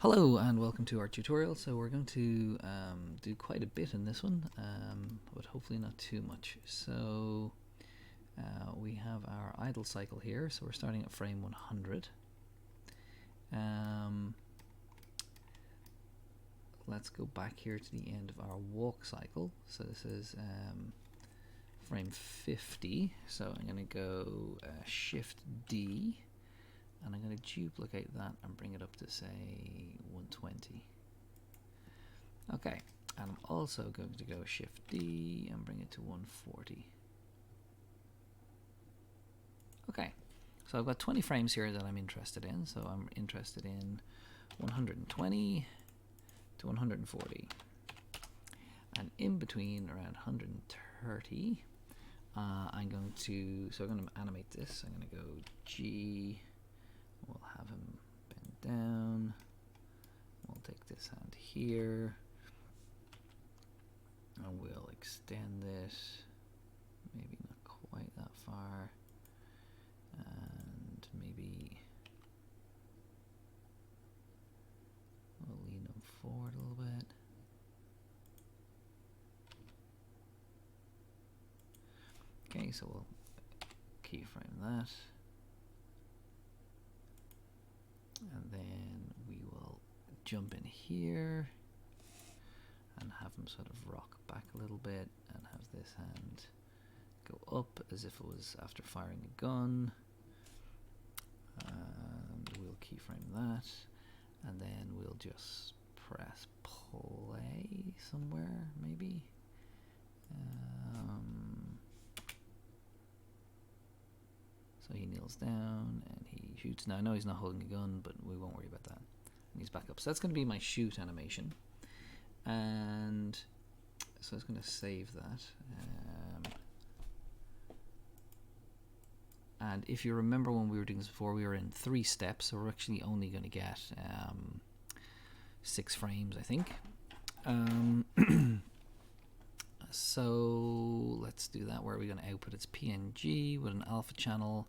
Hello and welcome to our tutorial. So we're going to do quite a bit in this one, but hopefully not too much. So we have our idle cycle here, so we're starting at frame 100. Let's go back here to the end of our walk cycle. So this is frame 50. So I'm going to go Shift D. And I'm going to duplicate that and bring it up to, say, 120. Okay, and I'm also going to go Shift D and bring it to 140. Okay, so I've got 20 frames here that I'm interested in. So I'm interested in 120 to 140. And in between, around 130, I'm going to animate this. I'm going to go G. We'll have him bend down. We'll take this hand here. And we'll extend this. Maybe not quite that far. And maybe we'll lean him forward a little bit. Okay, so we'll keyframe that. And then we will jump in here and have him sort of rock back a little bit and have this hand go up as if it was after firing a gun. And we'll keyframe that. And then we'll just press play somewhere, maybe. So he kneels down and he shoots. Now I know he's not holding a gun, but we won't worry about that. And he's back up. So that's going to be my shoot animation. And so it's going to save that. And if you remember when we were doing this before, we were in 3 steps. So we're actually only going to get 6 frames, I think. So let's do that. Where are we going to output? It's PNG with an alpha channel,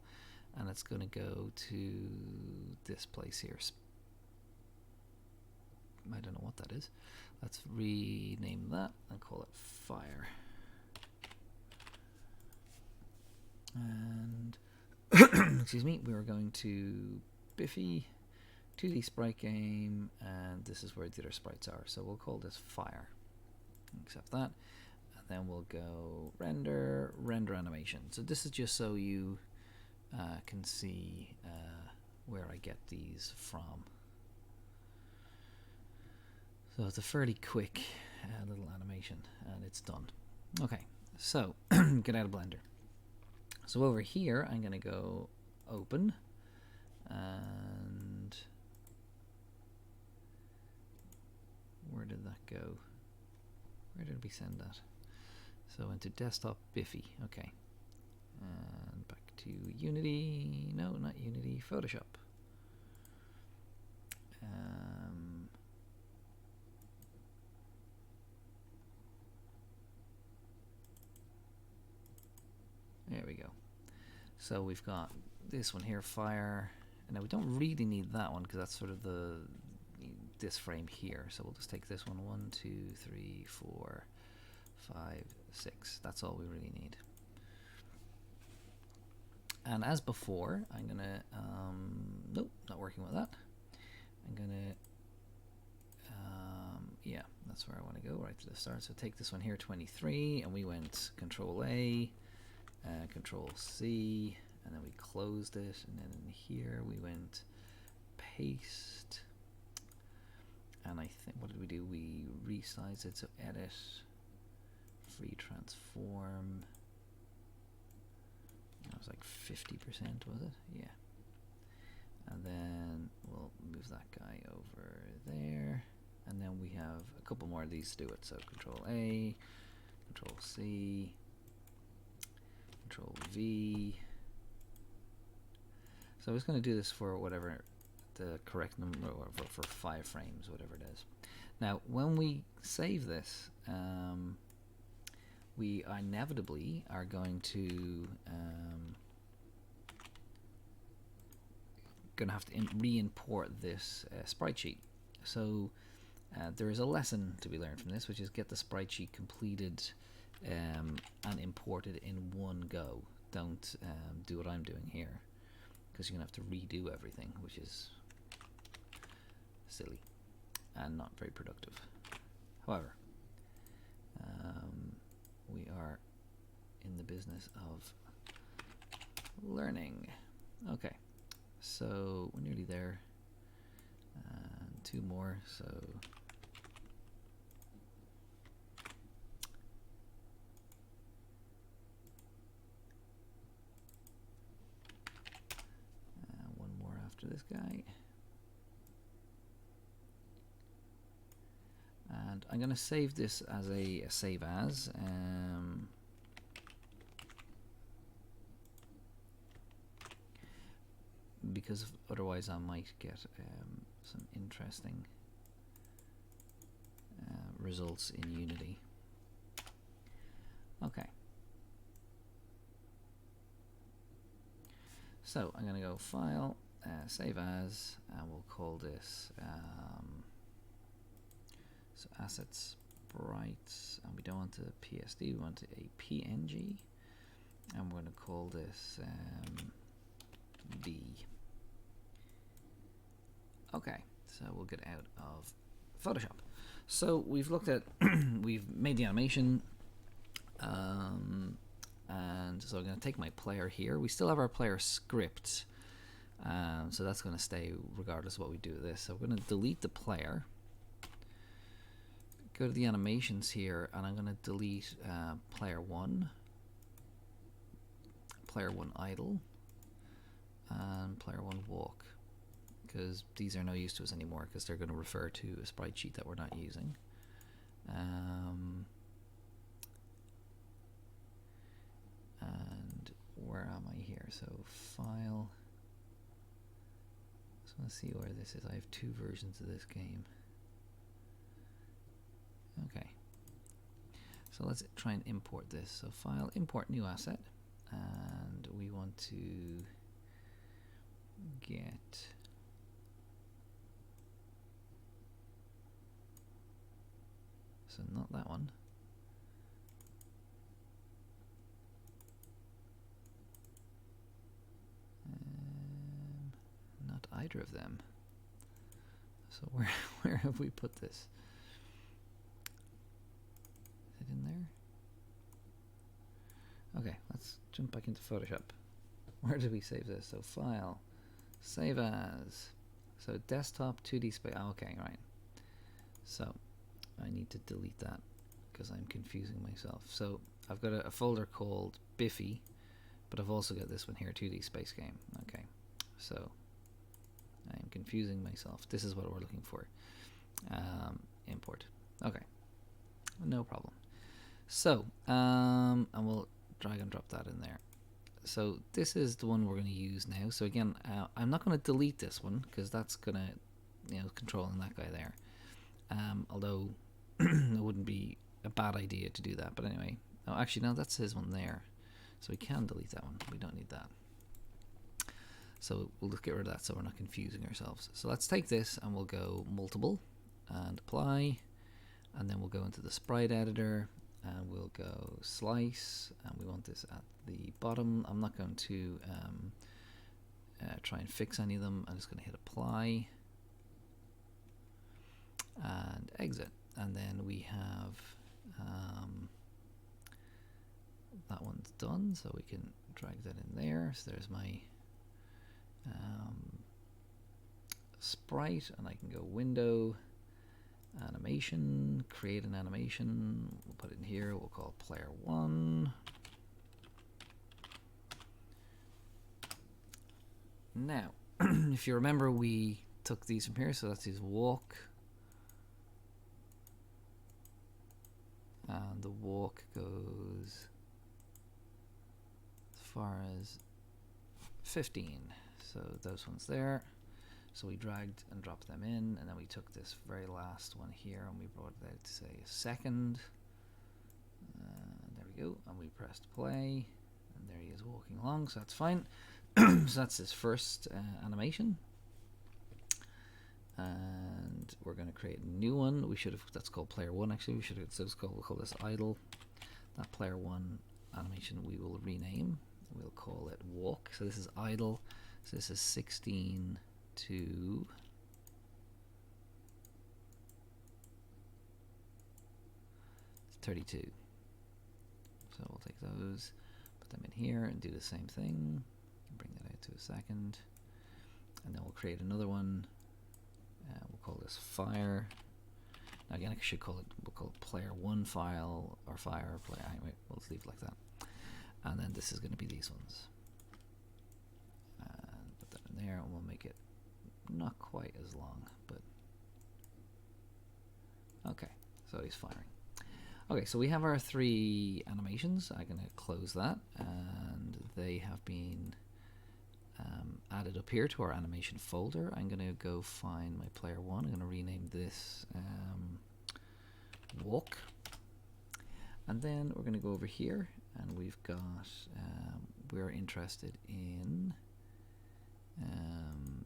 and it's going to go to this place here. I don't know what that is. Let's rename that and call it fire. And excuse me, we are going to Biffy, 2D sprite game, and this is where the other sprites are. So we'll call this fire. Accept that. Then we'll go render animation. So this is just so you can see where I get these from. So it's a fairly quick little animation and it's done. Okay, so get out of Blender. So over here I'm going to go open and where did that go? Where did we send that? So into desktop Biffy, okay. And back to Unity, no, not Unity, Photoshop. There we go. So we've got this one here, fire. And now we don't really need that one because that's sort of this frame here. So we'll just take this one, 1, 2, 3, 4, 5, 6. That's all we really need. And as before, I'm gonna nope, not working with that. I'm gonna yeah, that's where I want to go, right to the start. So take this one here, 23, and we went Control A, Control C, and then we closed it, and then in here we went paste. And I think, what did we do? We resized it, so edit, free transform. That was like 50%, was it? Yeah. And then we'll move that guy over there. And then we have a couple more of these to do it. So Control A, Control C, Control V. So I was going to do this for whatever the correct number, or for 5 frames, whatever it is. Now, when we save this, we inevitably are going to have to re-import this sprite sheet. So there is a lesson to be learned from this, which is get the sprite sheet completed and imported in one go. Don't do what I'm doing here, because you're going to have to redo everything, which is silly and not very productive. However, we are in the business of learning. Okay, so we're nearly there. And 2 more, so one more after this guy. And I'm going to save this as a save as. Because otherwise I might get some interesting results in Unity. Okay. So I'm going to go File, Save As, and we'll call this so Assets Sprites, and we don't want a PSD, we want a PNG, and we're going to call this B. Okay, so we'll get out of Photoshop. So we've looked at, we've made the animation, and so I'm going to take my player here. We still have our player script, so that's going to stay regardless of what we do with this. So we're going to delete the player, go to the animations here, and I'm going to delete player 1 idle, and player 1 walk, because these are no use to us anymore, because they're going to refer to a sprite sheet that we're not using. And where am I here? So File. I just want to see where this is. I have 2 versions of this game. Okay. So let's try and import this. So File, Import New Asset, and we want to get so not that one. Not either of them. So where have we put this? Is it in there? Okay, let's jump back into Photoshop. Where did we save this? So File, Save As. So Desktop 2D space. Oh, okay, right. So I need to delete that because I'm confusing myself. So I've got a folder called Biffy, but I've also got this one here, 2D Space Game. Okay, so I'm confusing myself. This is what we're looking for. Import. Okay, no problem. So, and we'll drag and drop that in there. So this is the one we're going to use now. So again, I'm not going to delete this one because that's going to, controlling that guy there. Although it wouldn't be a bad idea to do that. But anyway, oh, actually, no, that's his one there. So we can delete that one. We don't need that. So we'll just get rid of that so we're not confusing ourselves. So let's take this and we'll go multiple and apply. And then we'll go into the sprite editor and we'll go slice. And we want this at the bottom. I'm not going to try and fix any of them. I'm just going to hit apply and exit. And then we have that one's done, so we can drag that in there. So there's my sprite, and I can go window, animation, create an animation. We'll put it in here. We'll call it player 1. Now, if you remember, we took these from here, so that's his walk. And the walk goes as far as 15. So those ones there. So we dragged and dropped them in, and then we took this very last one here and we brought it out to say a second. There we go. And we pressed play, and there he is walking along, so that's fine. So that's his first animation. And we're going to create a new one. We should have, that's called player 1 actually. We should have, so we'll call this idle. That player 1 animation we will rename. We'll call it walk. So this is idle. So this is 16 to 32. So we'll take those, put them in here and do the same thing. Bring that out to a second. And then we'll create another one. We'll call this fire. Now again, I should call it, we'll call it player 1 file or fire player. Anyway, we'll leave it like that. And then this is going to be these ones. And put that in there, and we'll make it not quite as long, but okay. So he's firing. Okay, so we have our 3 animations. I'm going to close that, and they have been added up here to our animation folder. I'm going to go find my player 1. I'm going to rename this walk, and then we're going to go over here, and we've got we're interested in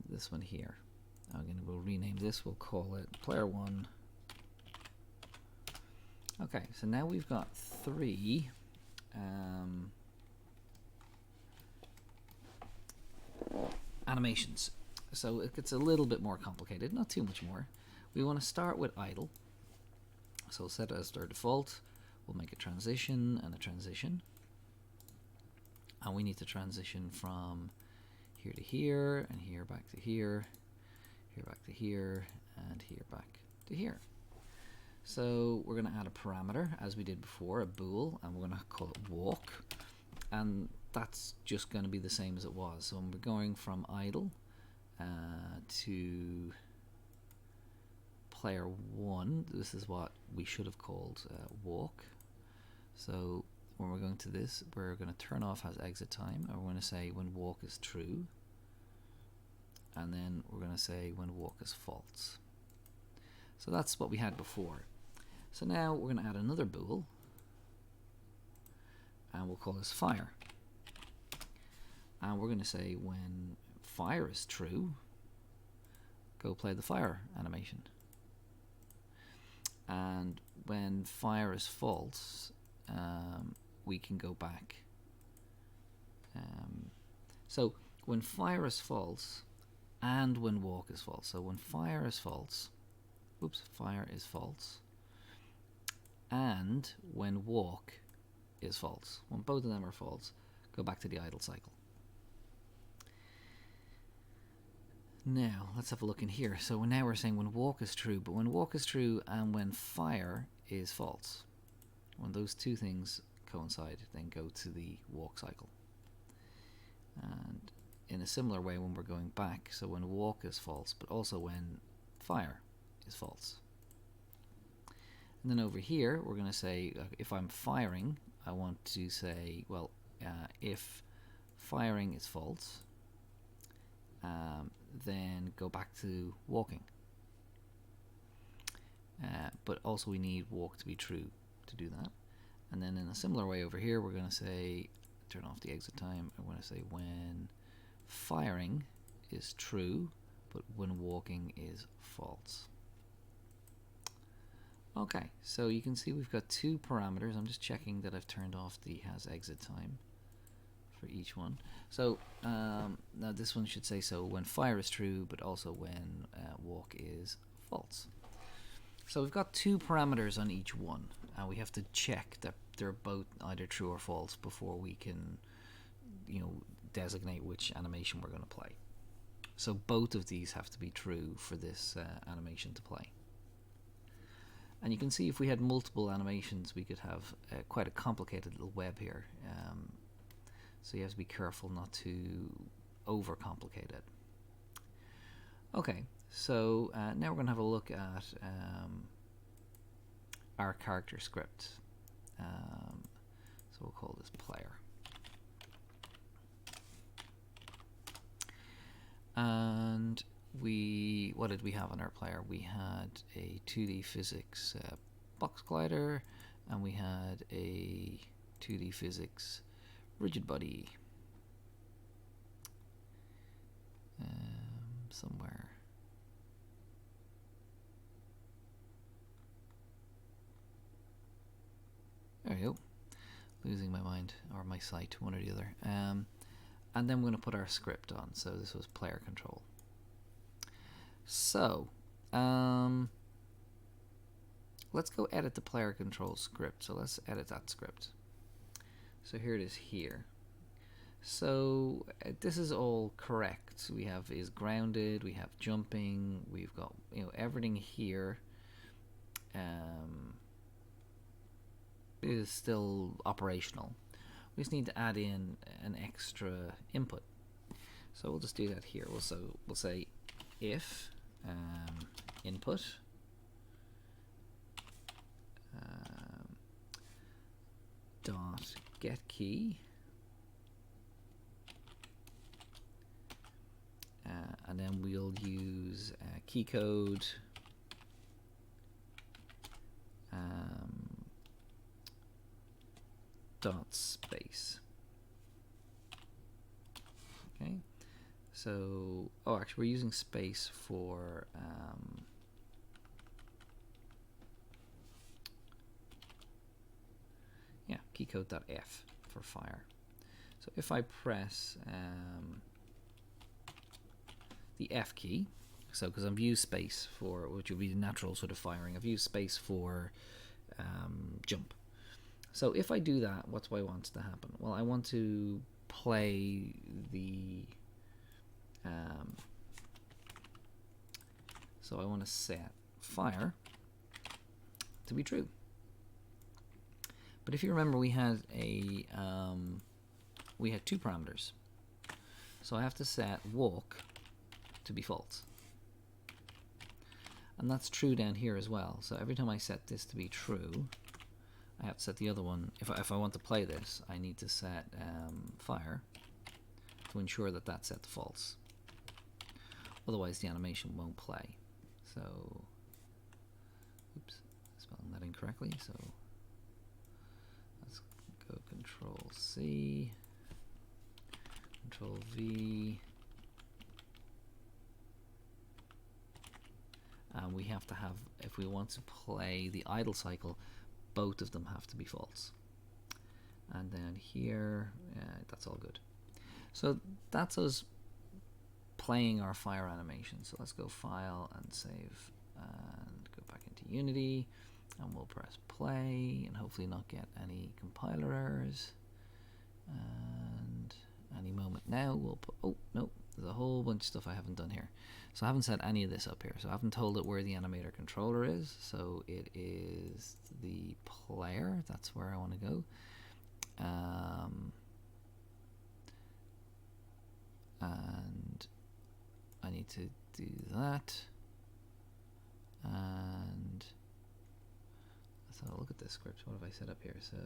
this one here. We'll rename this. We'll call it player 1. Okay, so now we've got 3 animations. So it gets a little bit more complicated, not too much more. We want to start with idle. So we'll set it as our default. We'll make a transition and a transition. And we need to transition from here to here, and here back to here, here back to here, and here back to here. So we're going to add a parameter, as we did before, a bool, and we're going to call it walk. And that's just going to be the same as it was. So when we're going from idle to player 1, this is what we should have called walk. So when we're going to this, we're going to turn off has exit time, and we're going to say when walk is true, and then we're going to say when walk is false. So that's what we had before. So now we're going to add another bool, and we'll call this fire. And we're going to say when fire is true, go play the fire animation. And when fire is false, we can go back. So when fire is false and when walk is false. So when fire is false, fire is false, and when walk is false. When both of them are false, go back to the idle cycle. Now let's have a look in here. So now we're saying when walk is true, but when walk is true and when fire is false, when those two things coincide, then go to the walk cycle. And in a similar way when we're going back, so when walk is false, but also when fire is false. And then over here, we're going to say, if I'm firing, I want to say, well, if firing is false, then go back to walking. But also we need walk to be true to do that. And then in a similar way over here, we're going to say, turn off the exit time. I'm going to say when firing is true, but when walking is false. Okay, so you can see we've got 2 parameters. I'm just checking that I've turned off the has exit time for each one. So now this one should say so when fire is true, but also when walk is false. So we've got 2 parameters on each one, and we have to check that they're both either true or false before we can, designate which animation we're going to play. So both of these have to be true for this animation to play. And you can see if we had multiple animations, we could have quite a complicated little web here. So you have to be careful not to overcomplicate it. Okay, so now we're going to have a look at our character script. So we'll call this player. And what did we have on our player? We had a 2D physics box glider, and we had a 2D physics rigid body somewhere. we go. Losing my mind, or my sight, one or the other. And then we're going to put our script on. So this was player control. So let's go edit the player control script. So let's edit that script. So here it is here. So this is all correct. We have is grounded, we have jumping, we've got everything here is still operational. We just need to add in an extra input. So we'll just do that here. We'll say if input dot get key, and then we'll use key code dot space. Okay, so actually we're using space for keycode.f for fire. So if I press the F key, so because I've used space for, which would be the natural sort of firing, I've used space for jump. So if I do that, what do I want to happen? Well, I want to play the so I want to set fire to be true. But if you remember, we had two parameters. So I have to set walk to be false. And that's true down here as well. So every time I set this to be true, I have to set the other one. If I want to play this, I need to set fire to ensure that that's set to false. Otherwise, the animation won't play. So, oops, spelling that incorrectly. So let's go Control C, Control V. And we have to have, if we want to play the idle cycle, both of them have to be false. And then here, that's all good. So that's us playing our fire animation. So let's go File and Save and go back into Unity, and we'll press play and hopefully not get any compiler errors. And any moment now we'll put, oh no, there's a whole bunch of stuff I haven't done here. So I haven't set any of this up here. So I haven't told it where the animator controller is. So it is the player. That's where I want to go. And I need to do that. And let's have a look at this script. What have I set up here? So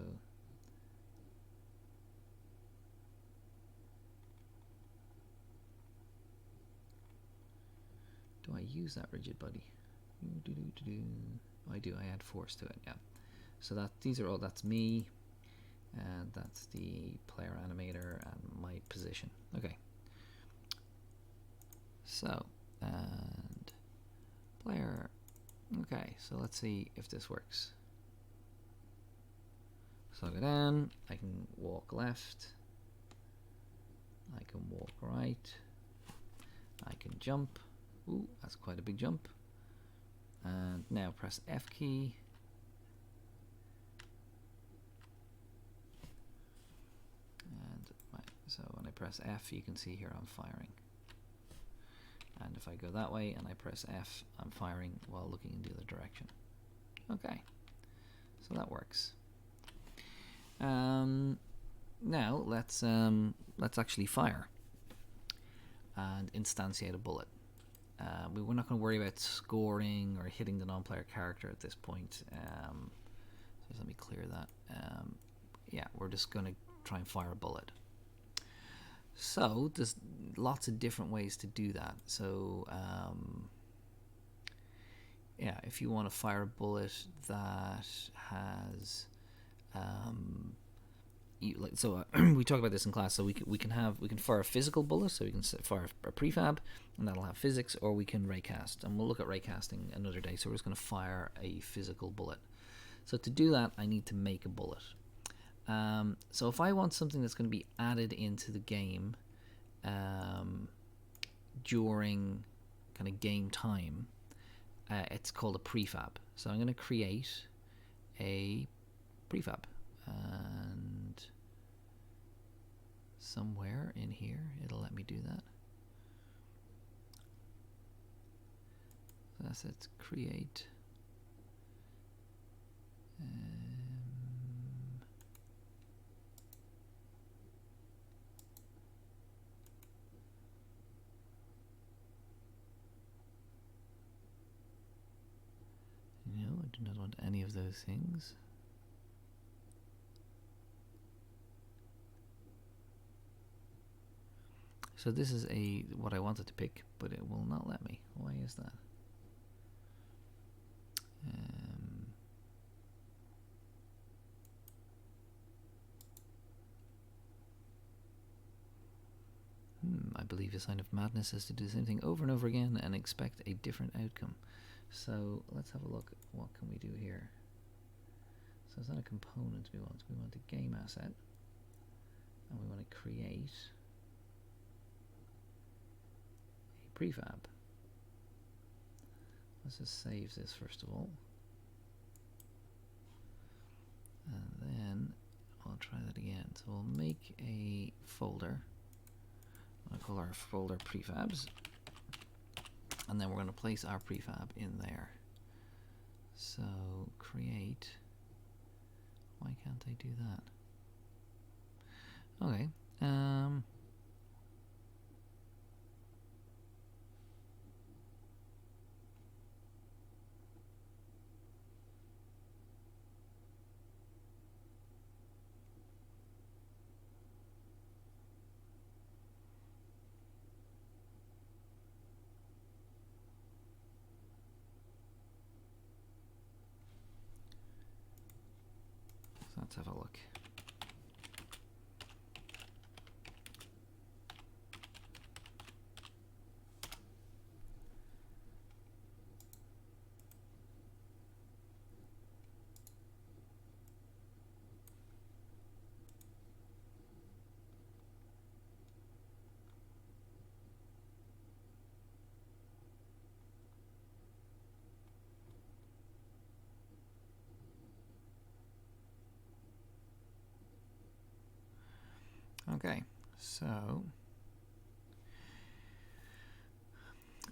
do I use that rigid body? I do. I add force to it. Yeah. So that these are all. That's me, and that's the player animator and my position. Okay. So and player. Okay. So let's see if this works. So I go down. I can walk left. I can walk right. I can jump. Ooh, that's quite a big jump. And now press F key. And so when I press F, you can see here I'm firing. And if I go that way and I press F, I'm firing while looking in the other direction. Okay, so that works. Now let's actually fire and instantiate a bullet. We're not going to worry about scoring or hitting the non-player character at this point. So let me clear that. Yeah, we're just going to try and fire a bullet. So there's lots of different ways to do that. So yeah, if you want to fire a bullet that has we talk about this in class. So we can fire a physical bullet, so we can fire a prefab, and that'll have physics, or we can raycast, and we'll look at raycasting another day. So we're just going to fire a physical bullet. So to do that, I need to make a bullet. So if I want something that's going to be added into the game during kind of game time, it's called a prefab. So I'm going to create a prefab, and somewhere in here it'll let me do that. So that's it, create. No, I do not want any of those things. So this is what I wanted to pick, but it will not let me. Why is that? I believe a sign of madness is to do the same thing over and over again and expect a different outcome. So let's have a look at what can we do here. So it's not a component we want. We want a game asset, and we want to create a prefab. Let's just save this first of all, and then I'll try that again. So we'll make a folder. I'll call our folder prefabs, and then we're going to place our prefab in there. So create. Why can't I do that? Okay. Let's have a look. Okay, so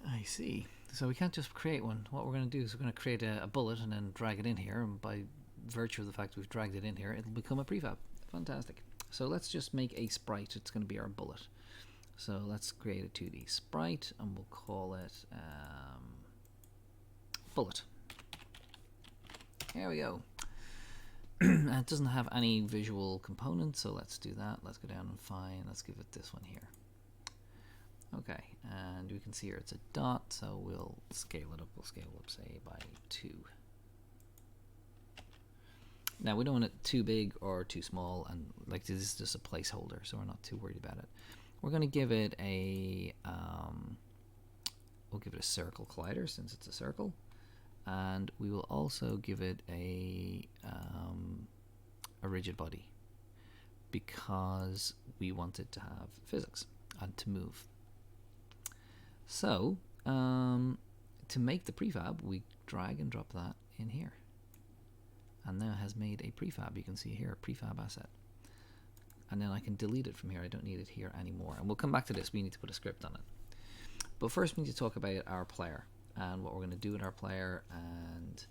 I see. So we can't just create one. What we're going to do is we're going to create a bullet and then drag it in here, and by virtue of the fact we've dragged it in here, it'll become a prefab. Fantastic. So let's just make a sprite. It's going to be our bullet. So let's create a 2D sprite, and we'll call it bullet. There we go. It doesn't have any visual components, so let's do that. Let's go down and find, let's give it this one here. Okay, and we can see here it's a dot, so we'll scale it up. We'll scale it up, say, by 2. Now, we don't want it too big or too small, and like this is just a placeholder, so we're not too worried about it. We're going to give it a, we'll give it a circle collider since it's a circle. And we will also give it a rigid body because we want it to have physics and to move. So to make the prefab, we drag and drop that in here, and now it has made a prefab. You can see here a prefab asset, and then I can delete it from here. I don't need it here anymore, and we'll come back to this. We need to put a script on it, but first we need to talk about our player and what we're going to do with our player. And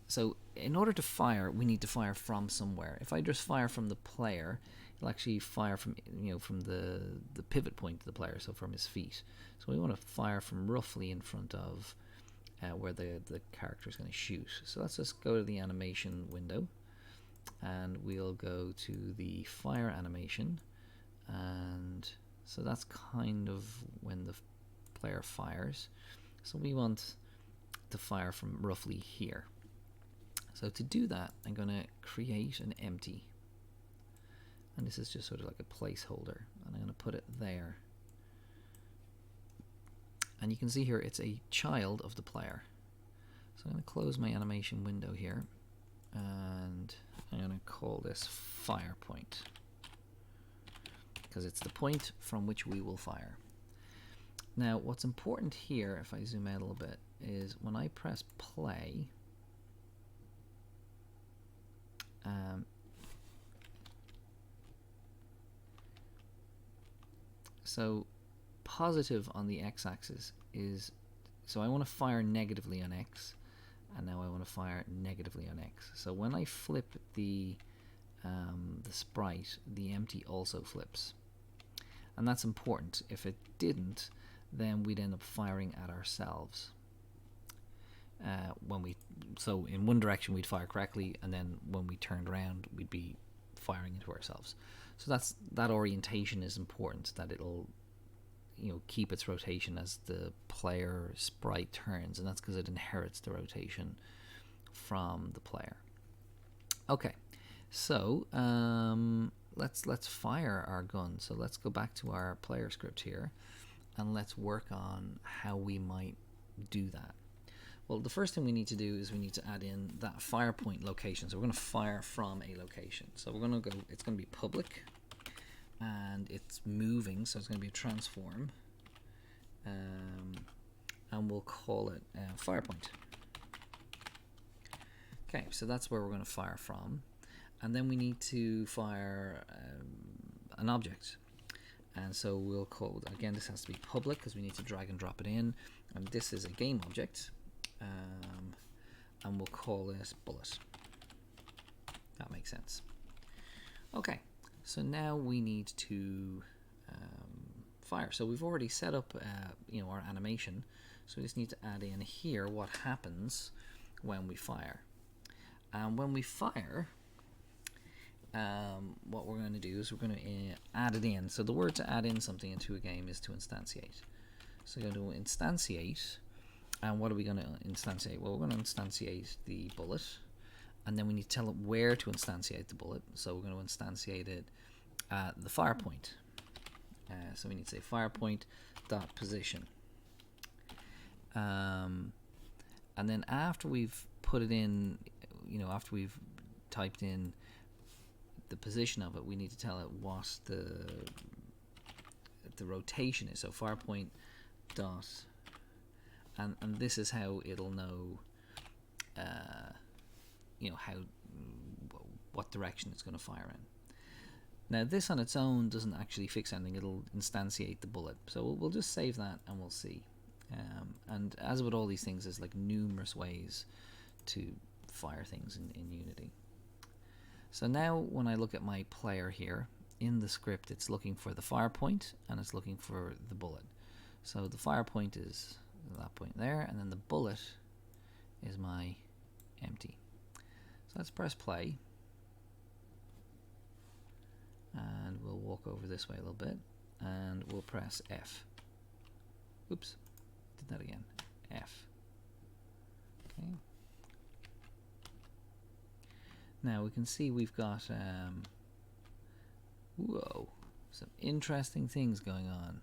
so in order to fire, we need to fire from somewhere. If I just fire from the player, it'll actually fire from, from the pivot point of the player, so from his feet. So we want to fire from roughly in front of where the character is going to shoot. So let's just go to the animation window, and we'll go to the fire animation, and so that's kind of when the player fires. So we want to fire from roughly here. So to do that, I'm going to create an empty, and this is just sort of like a placeholder, and I'm going to put it there. And you can see here it's a child of the player. So I'm going to close my animation window here, and I'm going to call this fire point, because it's the point from which we will fire. Now, what's important here, if I zoom out a little bit, is when I press play, so positive on the x-axis is, so I want to fire negatively on x, and now I want to fire negatively on x. So when I flip the sprite, the empty also flips, and that's important. If it didn't, then we'd end up firing at ourselves. So in one direction we'd fire correctly, and then when we turned around we'd be firing into ourselves. So that orientation is important, that it'll keep its rotation as the player sprite turns, and that's because it inherits the rotation from the player. Okay, so let's fire our gun. So let's go back to our player script here, and let's work on how we might do that. Well, the first thing we need to do is we need to add in that fire point location. So we're going to fire from a location. So we're going to go, it's going to be public, and it's moving, so it's going to be a transform, and we'll call it fire point. Okay, so that's where we're going to fire from, and then we need to fire an object. And so we'll call, again, this has to be public because we need to drag and drop it in, and this is a game object. And we'll call this bullet. That makes sense. Okay, so now we need to fire. So we've already set up our animation, so we just need to add in here what happens when we fire. And when we fire, what we're going to do is we're going to add it in. So the word to add in something into a game is to instantiate. So we're going to instantiate. And what are we going to instantiate? Well, we're going to instantiate the bullet, and then we need to tell it where to instantiate the bullet. So we're going to instantiate it at the fire point. So we need to say fire point dot position. And then after we've put it in, after we've typed in the position of it, we need to tell it what the rotation is. So fire point dot. And this is how it'll know, what direction it's going to fire in. Now, this on its own doesn't actually fix anything. It'll instantiate the bullet. So we'll just save that and we'll see. And as with all these things, there's like numerous ways to fire things in Unity. So now when I look at my player here, in the script, it's looking for the fire point and it's looking for the bullet. So the fire point is that point there, and then the bullet is my empty. So let's press play, and we'll walk over this way a little bit, and we'll press F. Oops, did that again. F. Okay. Now we can see we've got whoa, some interesting things going on.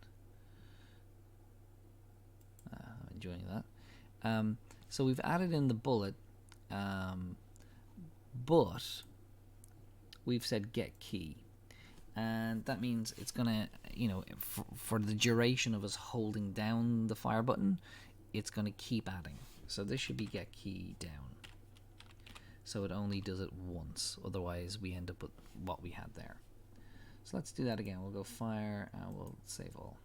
I'm enjoying that. So we've added in the bullet, but we've said get key, and that means it's gonna, for the duration of us holding down the fire button, it's gonna keep adding. So this should be get key down. So it only does it once, otherwise we end up with what we had there. So let's do that again. We'll go fire and we'll save all.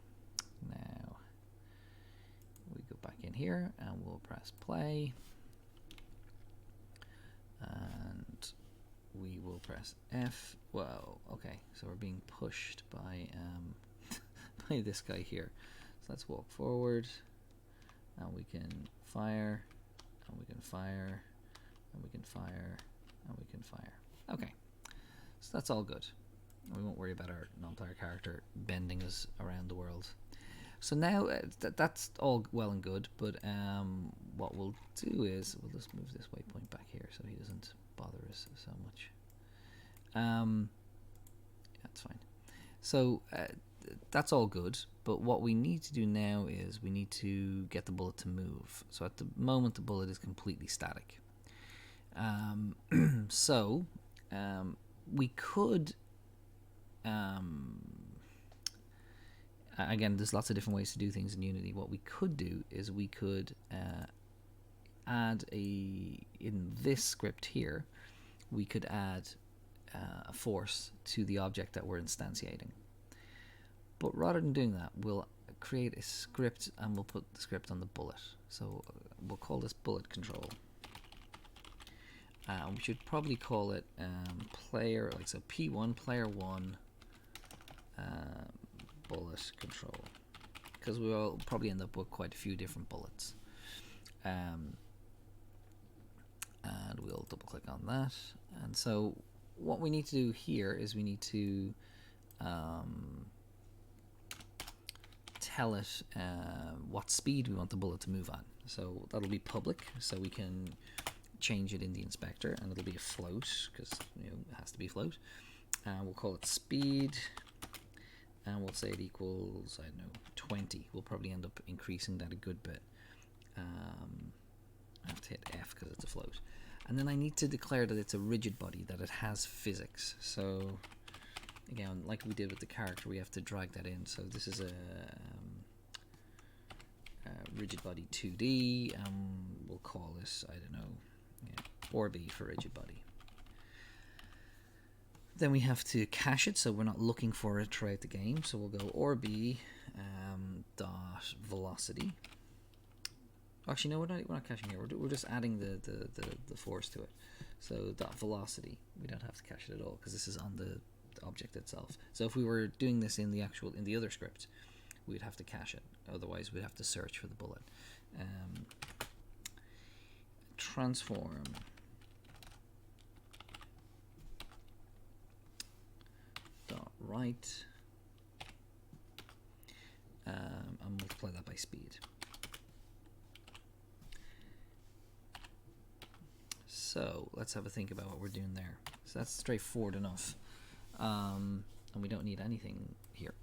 Now we go back in here and we'll press play, and we will press F. Whoa, okay, so we're being pushed by by this guy here. So let's walk forward, and we can fire, and we can fire, and we can fire, and we can fire. Okay, so that's all good. We won't worry about our non-player character bending us around the world. So now that's all well and good, but what we'll do is we'll just move this waypoint back here so he doesn't bother us so much. That's fine. So that's all good, but what we need to do now is we need to get the bullet to move. So at the moment the bullet is completely static. So we could, again, there's lots of different ways to do things in Unity. What we could do is we could add in this script here, we could add a force to the object that we're instantiating. But rather than doing that, we'll create a script and we'll put the script on the bullet. So we'll call this bullet control. We should probably call it player, like so P1 player 1 bullet control, because we'll probably end up with quite a few different bullets. And we'll double click on that. And so what we need to do here is we need to tell it what speed we want the bullet to move on. So that'll be public, so we can change it in the inspector, and it'll be a float because it has to be a float. We'll call it speed, and we'll say it equals, I don't know, 20. We'll probably end up increasing that a good bit. I have to hit F because it's a float. And then I need to declare that it's a rigid body, that it has physics. So again, like we did with the character, we have to drag that in. So this is a rigid body 2D, and we'll call this, I don't know, ORB for rigid body. Then we have to cache it, so we're not looking for it throughout the game. So we'll go ORB dot velocity. Actually, no, we're not caching here. We're just adding the force to it. So dot velocity. We don't have to cache it at all because this is on the object itself. So if we were doing this in the other script, we'd have to cache it. Otherwise, we'd have to search for the bullet. Transform dot right, and multiply that by speed. So let's have a think about what we're doing there. So that's straightforward enough, and we don't need anything here.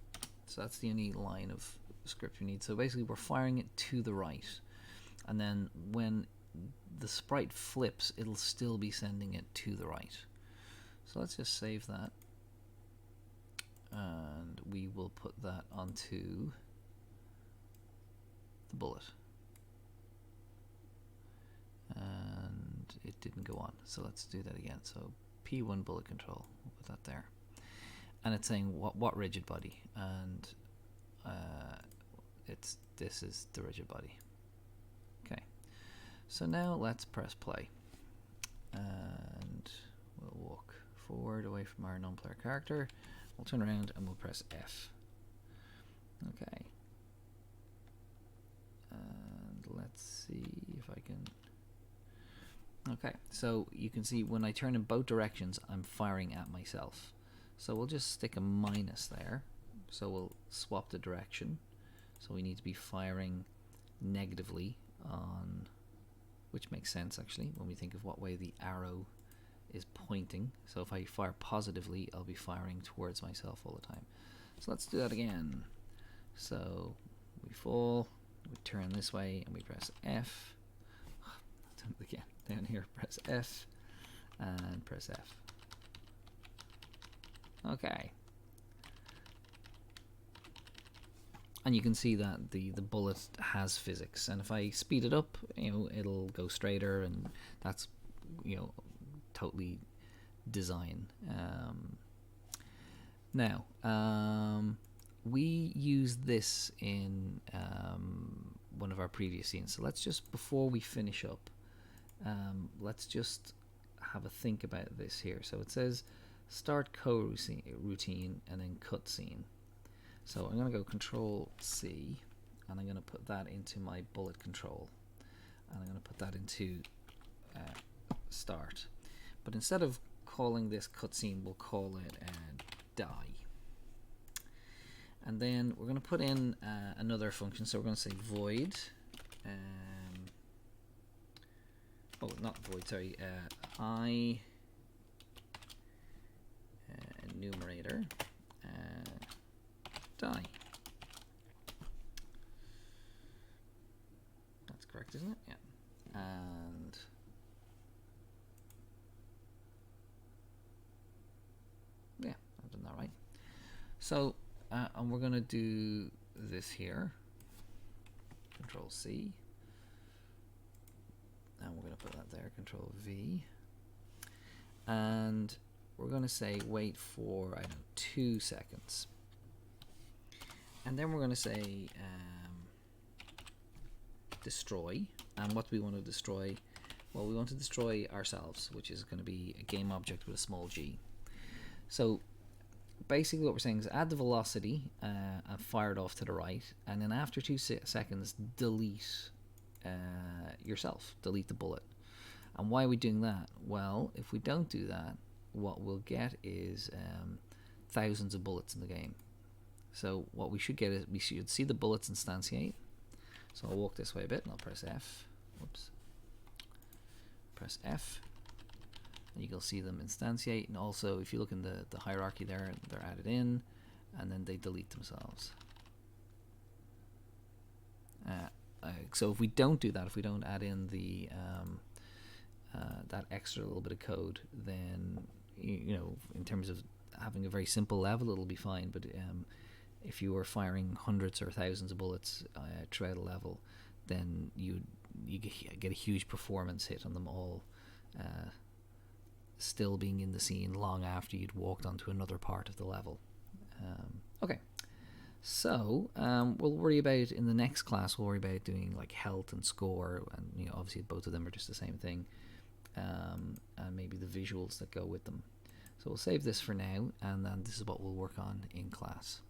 So that's the only line of script we need. So basically we're firing it to the right, and then when the sprite flips, it'll still be sending it to the right. So let's just save that, and we will put that onto the bullet. And it didn't go on, so let's do that again. So P1 bullet control, we'll put that there, and it's saying what rigid body, and this is the rigid body. Okay, so now let's press play, and we'll walk forward away from our non-player character. We'll turn around and we'll press F. Okay, and let's see if I can. Okay, so you can see when I turn in both directions, I'm firing at myself. So we'll just stick a minus there. So we'll swap the direction. So we need to be firing negatively on, which makes sense actually when we think of what way the arrow is pointing. So if I fire positively, I'll be firing towards myself all the time. So let's do that again. So we fall, we turn this way, and we press F. Do it again. Down here, press F and press F. Okay. And you can see that the bullet has physics, and if I speed it up, it'll go straighter, and that's totally design. Now we use this in one of our previous scenes, so let's just, before we finish up, let's just have a think about this here. So it says start co-routine and then cut scene. So I'm going to go Control C, and I'm going to put that into my bullet control, and I'm going to put that into start. But instead of calling this cutscene, we'll call it die. And then we're going to put in another function. So we're going to say void. Oh, not void, sorry. I enumerator die. That's correct, isn't it? Yeah. And So, and we're going to do this here. Control C. And we're going to put that there. Control V. And we're going to say wait for, I don't know, 2 seconds. And then we're going to say destroy. And what do we want to destroy? Well, we want to destroy ourselves, which is going to be a game object with a small g. So basically what we're saying is add the velocity and fire it off to the right, and then after 2 seconds delete yourself, delete the bullet. And why are we doing that? Well, if we don't do that, what we'll get is thousands of bullets in the game. So what we should get is we should see the bullets instantiate. So I'll walk this way a bit and I'll press F. Whoops. Press F. And you can see them instantiate, and also if you look in the hierarchy there, they're added in and then they delete themselves. So if we don't do that, if we don't add in the that extra little bit of code, then you know, in terms of having a very simple level, it'll be fine. But if you were firing hundreds or thousands of bullets throughout a level, then you get a huge performance hit on them all, still being in the scene long after you'd walked onto another part of the level. Okay, so we'll worry about, in the next class, we'll worry about doing like health and score, and you know, obviously both of them are just the same thing, and maybe the visuals that go with them. So we'll save this for now, and then this is what we'll work on in class.